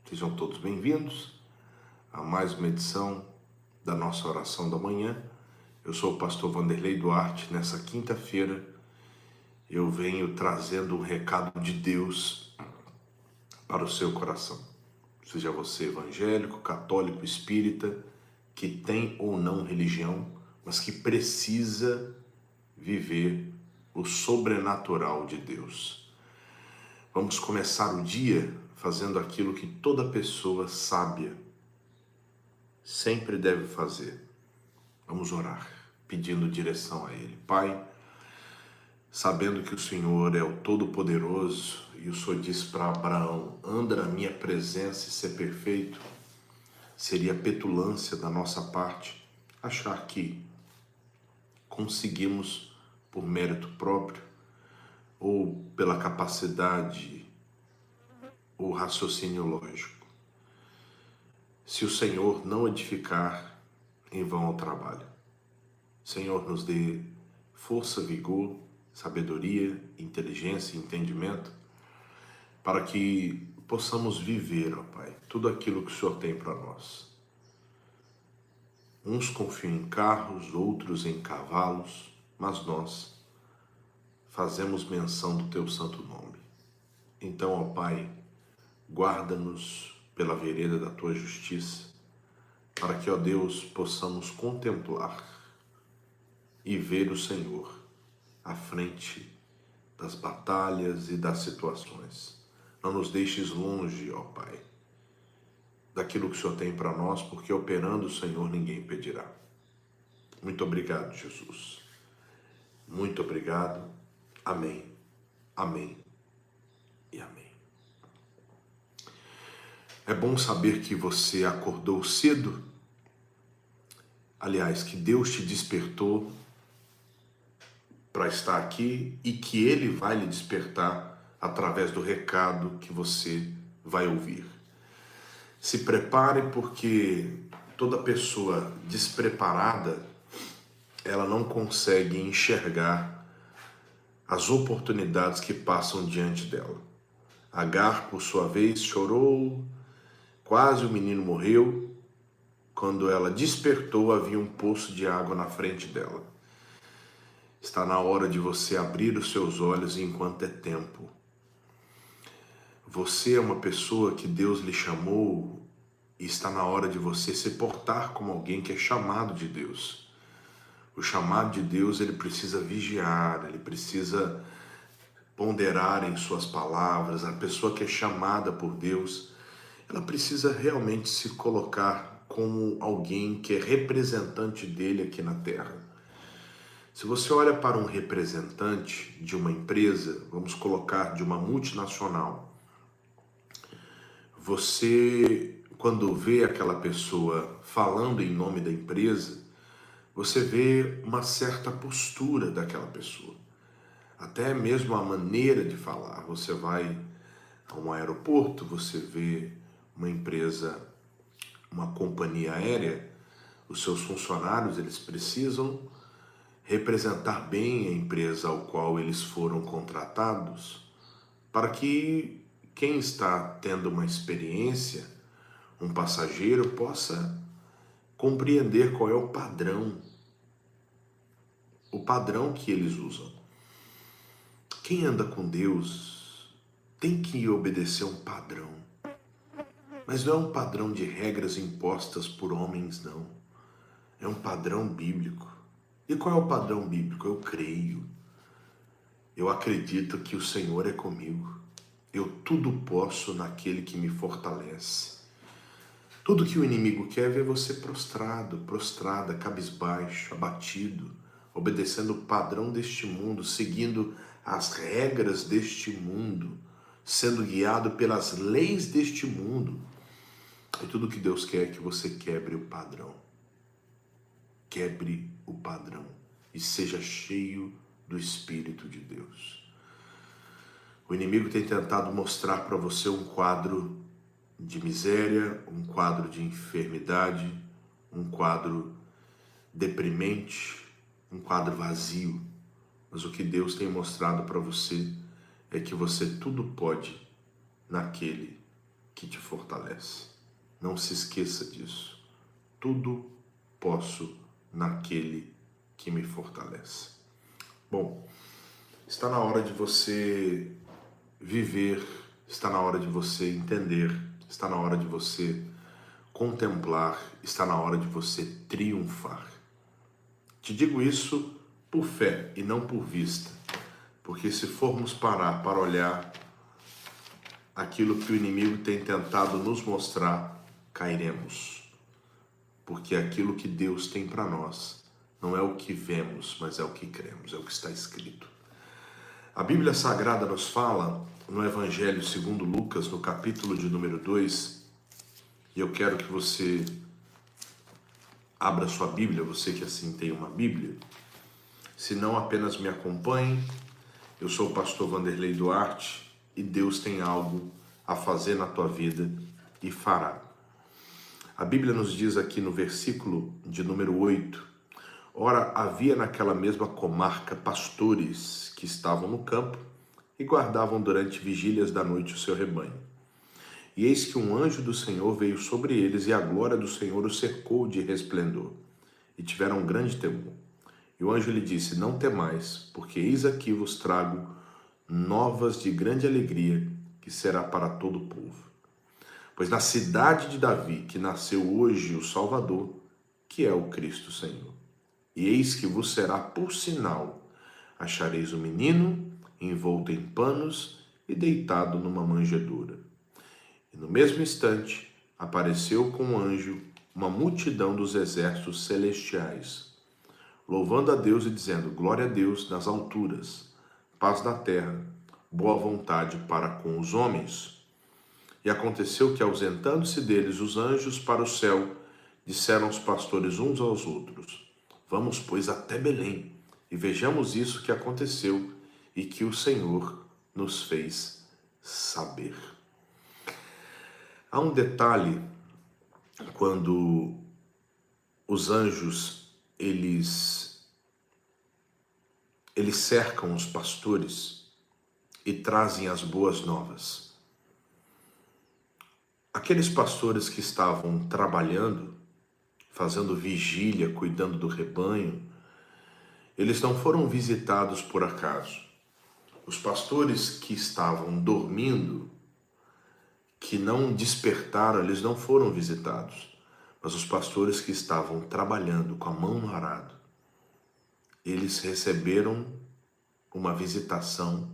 Sejam todos bem-vindos a mais uma edição da nossa oração da manhã. Eu sou o pastor Vanderlei Duarte. Nessa quinta-feira eu venho trazendo um recado de Deus para o seu coração. Seja você evangélico, católico, espírita, que tem ou não religião, mas que precisa viver o sobrenatural de Deus. Vamos começar o dia fazendo aquilo que toda pessoa sábia sempre deve fazer. Vamos orar, pedindo direção a Ele. Pai, sabendo que o Senhor é o Todo-Poderoso, e o Senhor disse para Abraão: anda na minha presença e ser perfeito, seria petulância da nossa parte achar que conseguimos, por mérito próprio, ou pela capacidade ou raciocínio lógico. Se o Senhor não edificar, em vão ao trabalho. Senhor, nos dê força, vigor, sabedoria, inteligência e entendimento para que possamos viver, ó Pai, tudo aquilo que o Senhor tem para nós. Uns confiam em carros, outros em cavalos, mas nós fazemos menção do Teu santo nome. Então, ó Pai, guarda-nos pela vereda da Tua justiça, para que, ó Deus, possamos contemplar e ver o Senhor à frente das batalhas e das situações. Não nos deixes longe, ó Pai, daquilo que o Senhor tem para nós, porque operando o Senhor ninguém impedirá. Muito obrigado, Jesus. Muito obrigado. Amém. Amém e amém. É bom saber que você acordou cedo. Aliás, que Deus te despertou para estar aqui e que Ele vai lhe despertar através do recado que você vai ouvir. Se prepare, porque toda pessoa despreparada, ela não consegue enxergar as oportunidades que passam diante dela. Agar, por sua vez, chorou, quase o menino morreu. Quando ela despertou, havia um poço de água na frente dela. Está na hora de você abrir os seus olhos enquanto é tempo. Você é uma pessoa que Deus lhe chamou e está na hora de você se portar como alguém que é chamado de Deus. O chamado de Deus, ele precisa vigiar, ele precisa ponderar em suas palavras. A pessoa que é chamada por Deus, ela precisa realmente se colocar como alguém que é representante dele aqui na terra. Se você olha para um representante de uma empresa, vamos colocar de uma multinacional, você, quando vê aquela pessoa falando em nome da empresa, você vê uma certa postura daquela pessoa. Até mesmo a maneira de falar. Você vai a um aeroporto, você vê uma empresa, uma companhia aérea, os seus funcionários, eles precisam representar bem a empresa ao qual eles foram contratados, para que quem está tendo uma experiência, um passageiro, possa compreender qual é o padrão que eles usam. Quem anda com Deus tem que obedecer um padrão, mas não é um padrão de regras impostas por homens, não. É um padrão bíblico. E qual é o padrão bíblico? Eu creio. Eu acredito que o Senhor é comigo. Eu tudo posso naquele que me fortalece. Tudo que o inimigo quer é ver você prostrado, prostrada, cabisbaixo, abatido, obedecendo o padrão deste mundo, seguindo as regras deste mundo, sendo guiado pelas leis deste mundo. E tudo que Deus quer é que você quebre o padrão. Quebre o padrão e seja cheio do Espírito de Deus. O inimigo tem tentado mostrar para você um quadro de miséria, um quadro de enfermidade, um quadro deprimente, um quadro vazio. Mas o que Deus tem mostrado para você é que você tudo pode naquele que te fortalece. Não se esqueça disso. Tudo posso naquele que me fortalece. Bom, está na hora de você viver, está na hora de você entender, está na hora de você contemplar, está na hora de você triunfar. Te digo isso por fé e não por vista, porque se formos parar para olhar aquilo que o inimigo tem tentado nos mostrar, cairemos. Porque aquilo que Deus tem para nós não é o que vemos, mas é o que cremos, é o que está escrito. A Bíblia Sagrada nos fala no Evangelho segundo Lucas, no capítulo de número 2, e eu quero que você abra sua Bíblia, você que assim tem uma Bíblia. Se não, apenas me acompanhe. Eu sou o pastor Vanderlei Duarte e Deus tem algo a fazer na tua vida e fará. A Bíblia nos diz aqui no versículo de número 8: ora, havia naquela mesma comarca pastores que estavam no campo e guardavam durante vigílias da noite o seu rebanho. E eis que um anjo do Senhor veio sobre eles, e a glória do Senhor os cercou de resplendor, e tiveram um grande temor. E o anjo lhe disse: não temais, porque eis aqui vos trago novas de grande alegria, que será para todo o povo. Pois na cidade de Davi, que nasceu hoje o Salvador, que é o Cristo Senhor. E eis que vos será por sinal: achareis o menino envolto em panos e deitado numa manjedoura. E no mesmo instante apareceu com o anjo uma multidão dos exércitos celestiais, louvando a Deus e dizendo: glória a Deus nas alturas, paz na terra, boa vontade para com os homens. E aconteceu que, ausentando-se deles os anjos para o céu, disseram os pastores uns aos outros: vamos, pois, até Belém, e vejamos isso que aconteceu e que o Senhor nos fez saber. Há um detalhe quando os anjos eles cercam os pastores e trazem as boas novas. Aqueles pastores que estavam trabalhando, fazendo vigília, cuidando do rebanho, eles não foram visitados por acaso. Os pastores que estavam dormindo, que não despertaram, eles não foram visitados. Mas os pastores que estavam trabalhando com a mão no arado, eles receberam uma visitação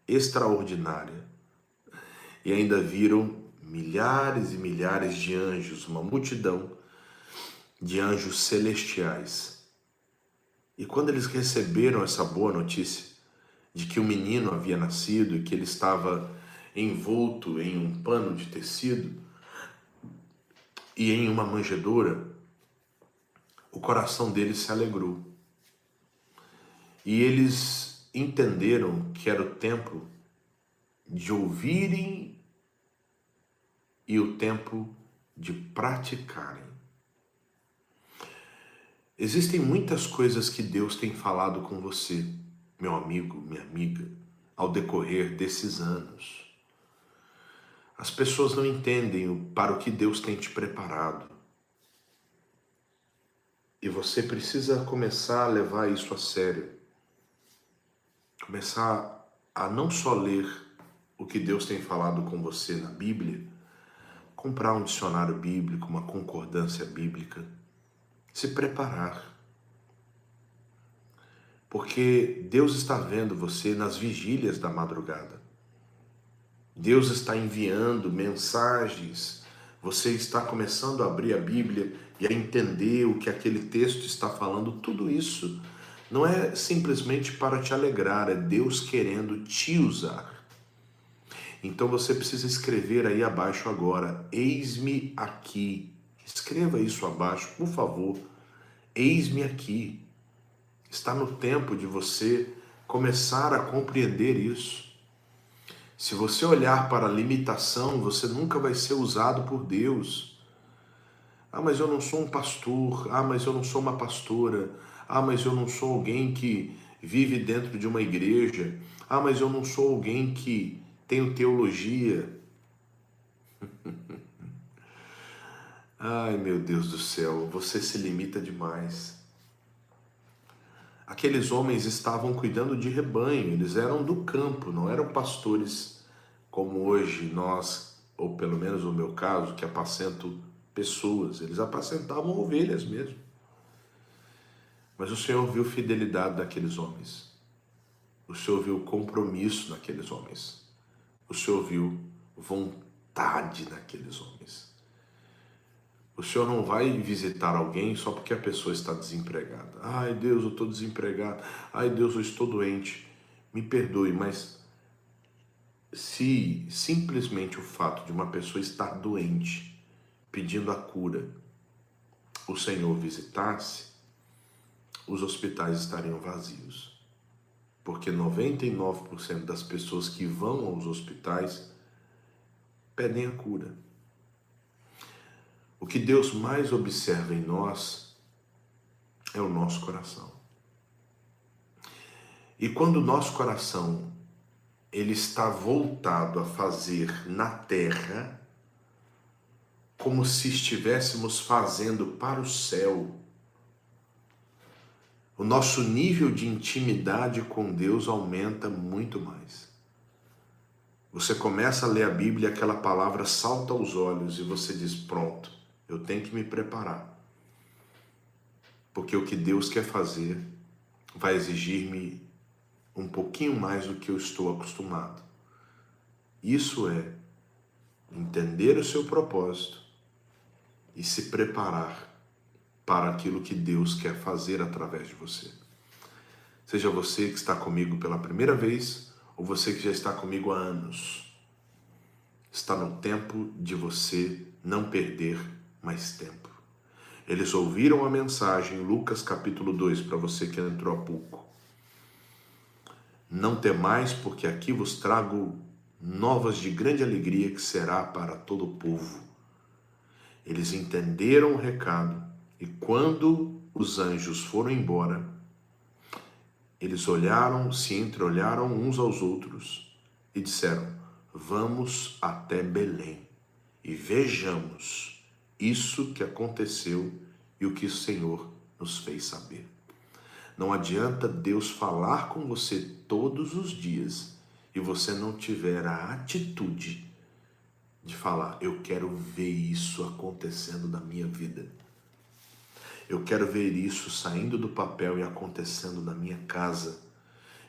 extraordinária e ainda viram milhares e milhares de anjos, uma multidão de anjos celestiais. E quando eles receberam essa boa notícia de que o menino havia nascido e que ele estava envolto em um pano de tecido e em uma manjedoura, o coração deles se alegrou. E eles entenderam que era o tempo de ouvirem e o tempo de praticarem. Existem muitas coisas que Deus tem falado com você, meu amigo, minha amiga, ao decorrer desses anos. As pessoas não entendem para o que Deus tem te preparado. E você precisa começar a levar isso a sério. Começar a não só ler o que Deus tem falado com você na Bíblia, comprar um dicionário bíblico, uma concordância bíblica, se preparar. Porque Deus está vendo você nas vigílias da madrugada. Deus está enviando mensagens. Você está começando a abrir a Bíblia e a entender o que aquele texto está falando. Tudo isso não é simplesmente para te alegrar, é Deus querendo te usar. Então você precisa escrever aí abaixo agora: eis-me aqui. Escreva isso abaixo, por favor. Eis-me aqui. Está no tempo de você começar a compreender isso. Se você olhar para a limitação, você nunca vai ser usado por Deus. Ah, mas eu não sou um pastor. Ah, mas eu não sou uma pastora. Ah, mas eu não sou alguém que vive dentro de uma igreja. Ah, mas eu não sou alguém que tem teologia. Ai, meu Deus do céu, você se limita demais. Aqueles homens estavam cuidando de rebanho, eles eram do campo, não eram pastores como hoje nós, ou pelo menos no meu caso, que apacento pessoas. Eles apacentavam ovelhas mesmo. Mas o Senhor viu fidelidade daqueles homens. O Senhor viu compromisso naqueles homens. O Senhor viu vontade naqueles homens. O Senhor não vai visitar alguém só porque a pessoa está desempregada. Ai, Deus, eu estou desempregado. Ai, Deus, eu estou doente. Me perdoe, mas se simplesmente o fato de uma pessoa estar doente, pedindo a cura, o Senhor visitasse, os hospitais estariam vazios. Porque 99% das pessoas que vão aos hospitais pedem a cura. O que Deus mais observa em nós é o nosso coração. E quando o nosso coração ele está voltado a fazer na terra como se estivéssemos fazendo para o céu, o nosso nível de intimidade com Deus aumenta muito mais. Você começa a ler a Bíblia e aquela palavra salta aos olhos e você diz, pronto, eu tenho que me preparar. Porque o que Deus quer fazer vai exigir-me um pouquinho mais do que eu estou acostumado. Isso é entender o seu propósito e se preparar para aquilo que Deus quer fazer através de você. Seja você que está comigo pela primeira vez ou você que já está comigo há anos. Está no tempo de você não perder mais tempo. Eles ouviram a mensagem, Lucas capítulo 2, para você que entrou há pouco. Não temais, porque aqui vos trago novas de grande alegria que será para todo o povo. Eles entenderam o recado e quando os anjos foram embora, eles olharam, se entreolharam uns aos outros e disseram, vamos até Belém e vejamos isso que aconteceu e o que o Senhor nos fez saber. Não adianta Deus falar com você todos os dias e você não tiver a atitude de falar, eu quero ver isso acontecendo na minha vida. Eu quero ver isso saindo do papel e acontecendo na minha casa.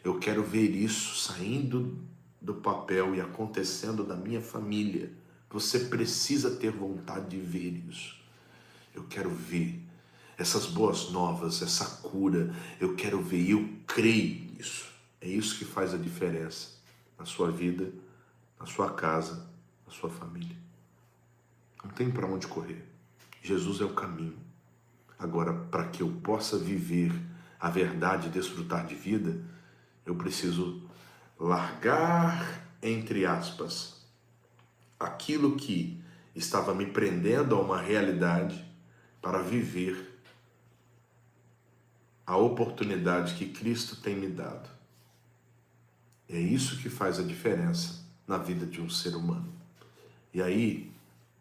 Eu quero ver isso saindo do papel e acontecendo na minha família. Você precisa ter vontade de ver isso. Eu quero ver essas boas novas, essa cura. Eu quero ver e eu creio nisso. É isso que faz a diferença na sua vida, na sua casa, na sua família. Não tem para onde correr. Jesus é o caminho. Agora, para que eu possa viver a verdade e desfrutar de vida, eu preciso largar, entre aspas, aquilo que estava me prendendo a uma realidade para viver a oportunidade que Cristo tem me dado. É isso que faz a diferença na vida de um ser humano. E aí,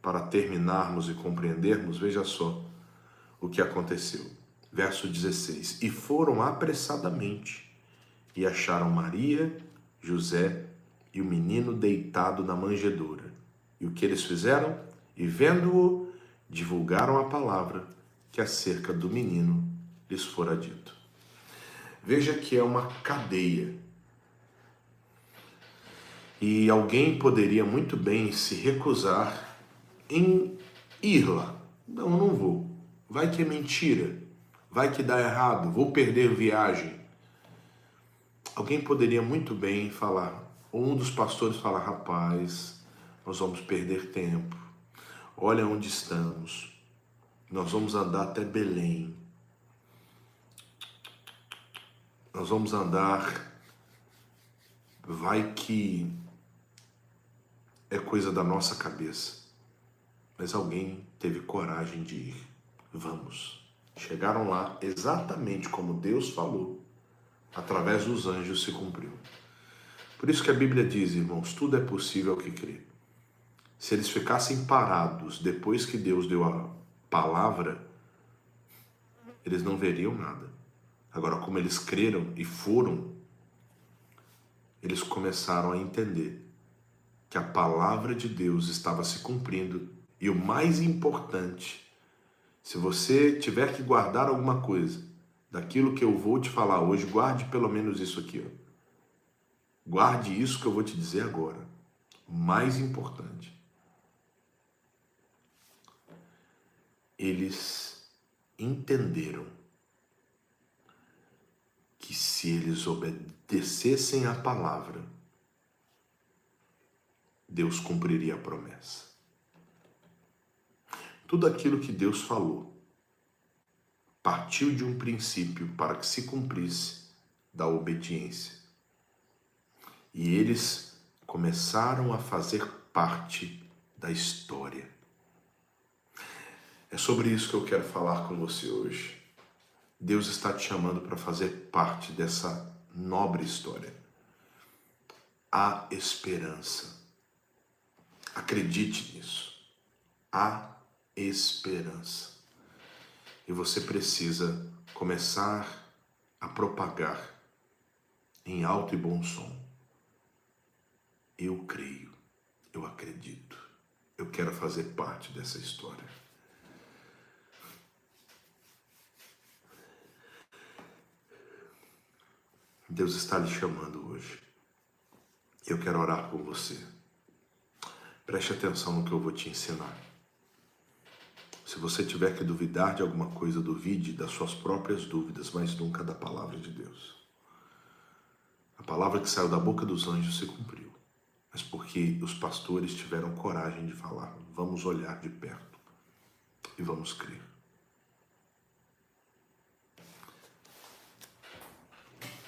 para terminarmos e compreendermos, veja só o que aconteceu. Verso 16. E foram apressadamente e acharam Maria, José e o menino deitado na manjedoura. E o que eles fizeram? E vendo-o, divulgaram a palavra que acerca do menino lhes fora dito. Veja que é uma cadeia. E alguém poderia muito bem se recusar em ir lá. Não, eu não vou. Vai que é mentira. Vai que dá errado. Vou perder viagem. Alguém poderia muito bem falar, ou um dos pastores falar, rapaz, nós vamos perder tempo. Olha onde estamos. Nós vamos andar até Belém. Nós vamos andar. Vai que é coisa da nossa cabeça. Mas alguém teve coragem de ir. Vamos. Chegaram lá exatamente como Deus falou. Através dos anjos se cumpriu. Por isso que a Bíblia diz, irmãos, tudo é possível ao que crê. Se eles ficassem parados depois que Deus deu a palavra, eles não veriam nada. Agora, como eles creram e foram, eles começaram a entender que a palavra de Deus estava se cumprindo. E o mais importante, se você tiver que guardar alguma coisa daquilo que eu vou te falar hoje, guarde pelo menos isso aqui, ó. Guarde isso que eu vou te dizer agora. O mais importante. Eles entenderam que se eles obedecessem à palavra, Deus cumpriria a promessa. Tudo aquilo que Deus falou partiu de um princípio para que se cumprisse da obediência. E eles começaram a fazer parte da história. É sobre isso que eu quero falar com você hoje. Deus está te chamando para fazer parte dessa nobre história. Há esperança. Acredite nisso. Há esperança. E você precisa começar a propagar em alto e bom som. Eu creio, eu acredito, eu quero fazer parte dessa história. Deus está lhe chamando hoje. Eu quero orar por você. Preste atenção no que eu vou te ensinar. Se você tiver que duvidar de alguma coisa, duvide das suas próprias dúvidas, mas nunca da palavra de Deus. A palavra que saiu da boca dos anjos se cumpriu, mas porque os pastores tiveram coragem de falar, vamos olhar de perto e vamos crer.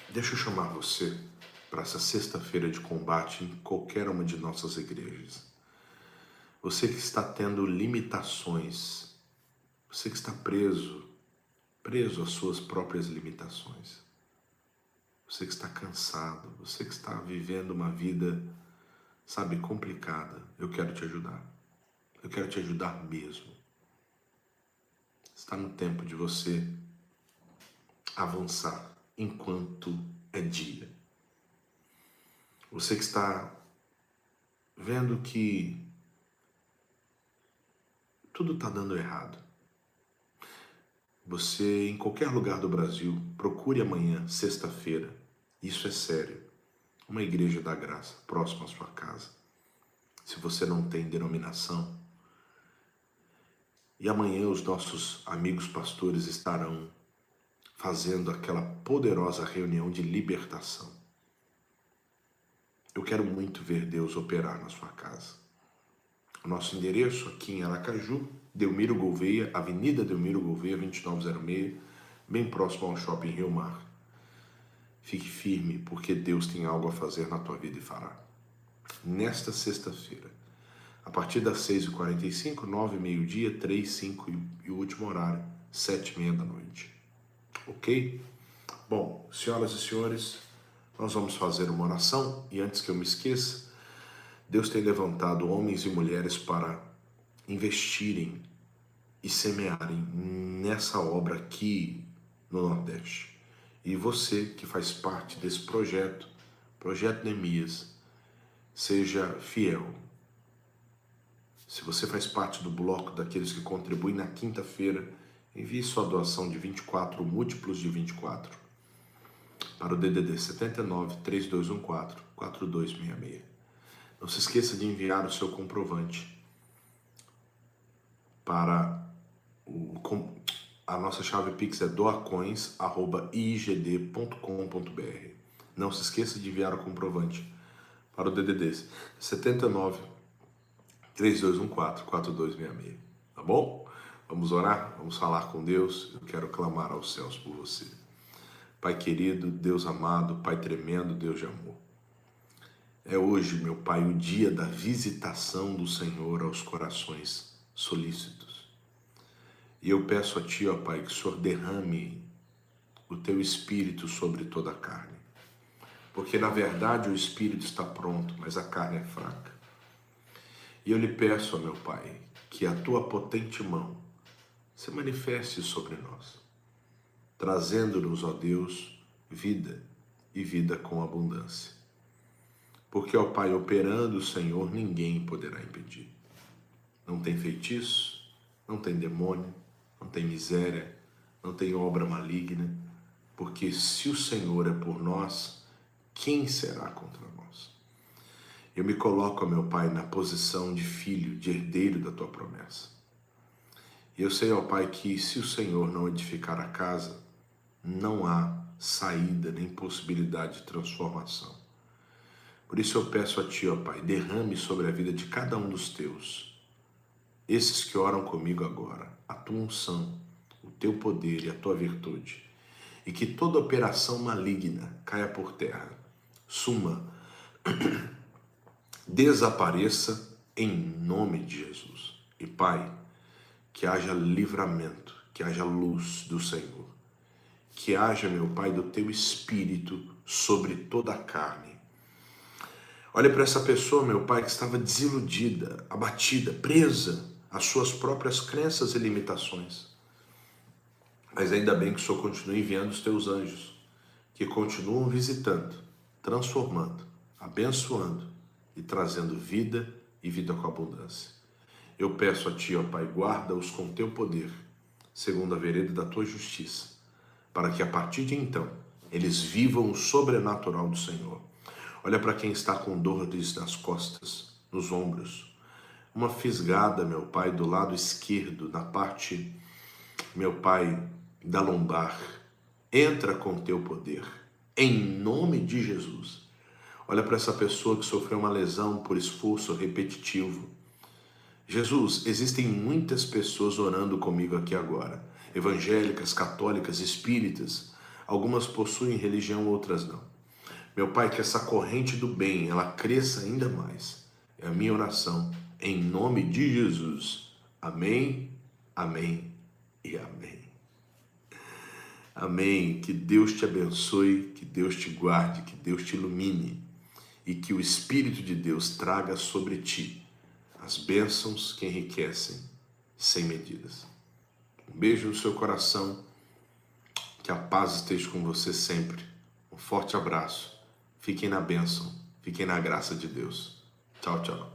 Deixa eu chamar você para essa sexta-feira de combate em qualquer uma de nossas igrejas. Você que está tendo limitações, você que está preso às suas próprias limitações. Você que está cansado, você que está vivendo uma vida, sabe, complicada. Eu quero te ajudar. Eu quero te ajudar mesmo. Está no tempo de você avançar enquanto é dia. Você que está vendo que tudo está dando errado. Você, em qualquer lugar do Brasil, procure amanhã, sexta-feira, isso é sério, uma igreja da graça, próxima à sua casa. Se você não tem denominação. E amanhã os nossos amigos pastores estarão fazendo aquela poderosa reunião de libertação. Eu quero muito ver Deus operar na sua casa. O nosso endereço aqui em Aracaju, Delmiro Gouveia, Avenida Delmiro Gouveia, 2906, bem próximo ao Shopping Rio Mar. Fique firme, porque Deus tem algo a fazer na tua vida e fará. Nesta sexta-feira, a partir das 6h45, 9h, meio-dia, 3, 5 e o último horário, 7h30 da noite. Ok? Bom, senhoras e senhores, nós vamos fazer uma oração e antes que eu me esqueça, Deus tem levantado homens e mulheres para investirem e semearem nessa obra aqui no Nordeste. E você que faz parte desse projeto, Projeto Neemias, seja fiel. Se você faz parte do bloco daqueles que contribuem na quinta-feira, envie sua doação de 24, múltiplos de 24, para o DDD 79 3214 4266. Não se esqueça de enviar o seu comprovante para a nossa chave Pix é doacoins@igd.com.br. Não se esqueça de enviar o comprovante para o DDD 79 3214 4266. Tá bom? Vamos orar? Vamos falar com Deus. Eu quero clamar aos céus por você. Pai querido, Deus amado, Pai tremendo, Deus de amor. É hoje, meu Pai, o dia da visitação do Senhor aos corações solícitos. E eu peço a Ti, ó Pai, que o Senhor derrame o Teu Espírito sobre toda a carne. Porque, na verdade, o Espírito está pronto, mas a carne é fraca. E eu lhe peço, ó meu Pai, que a tua potente mão se manifeste sobre nós, trazendo-nos, ó Deus, vida e vida com abundância. Porque, ó Pai, operando o Senhor, ninguém poderá impedir. Não tem feitiço, não tem demônio, não tem miséria, não tem obra maligna, porque se o Senhor é por nós, quem será contra nós? Eu me coloco, ó meu Pai, na posição de filho, de herdeiro da tua promessa. E eu sei, ó Pai, que se o Senhor não edificar a casa, não há saída nem possibilidade de transformação. Por isso eu peço a Ti, ó Pai, derrame sobre a vida de cada um dos Teus, esses que oram comigo agora, a Tua unção, o Teu poder e a Tua virtude, e que toda operação maligna caia por terra, suma, desapareça em nome de Jesus. E Pai, que haja livramento, que haja luz do Senhor, que haja, meu Pai, do Teu Espírito sobre toda a carne. Olha para essa pessoa, meu Pai, que estava desiludida, abatida, presa às suas próprias crenças e limitações. Mas ainda bem que o Senhor continua enviando os Teus anjos, que continuam visitando, transformando, abençoando e trazendo vida e vida com abundância. Eu peço a Ti, ó Pai, guarda-os com Teu poder, segundo a vereda da Tua justiça, para que a partir de então eles vivam o sobrenatural do Senhor. Olha para quem está com dores nas costas, nos ombros, uma fisgada, meu Pai, do lado esquerdo, na parte, meu Pai, da lombar. Entra com Teu poder, em nome de Jesus. Olha para essa pessoa que sofreu uma lesão por esforço repetitivo. Jesus, existem muitas pessoas orando comigo aqui agora, evangélicas, católicas, espíritas. Algumas possuem religião, outras não. Meu Pai, que essa corrente do bem, ela cresça ainda mais. É a minha oração, em nome de Jesus. Amém, amém e amém. Amém. Que Deus te abençoe, que Deus te guarde, que Deus te ilumine e que o Espírito de Deus traga sobre ti as bênçãos que enriquecem sem medidas. Um beijo no seu coração, que a paz esteja com você sempre. Um forte abraço. Fiquem na bênção, fiquem na graça de Deus. Tchau, tchau.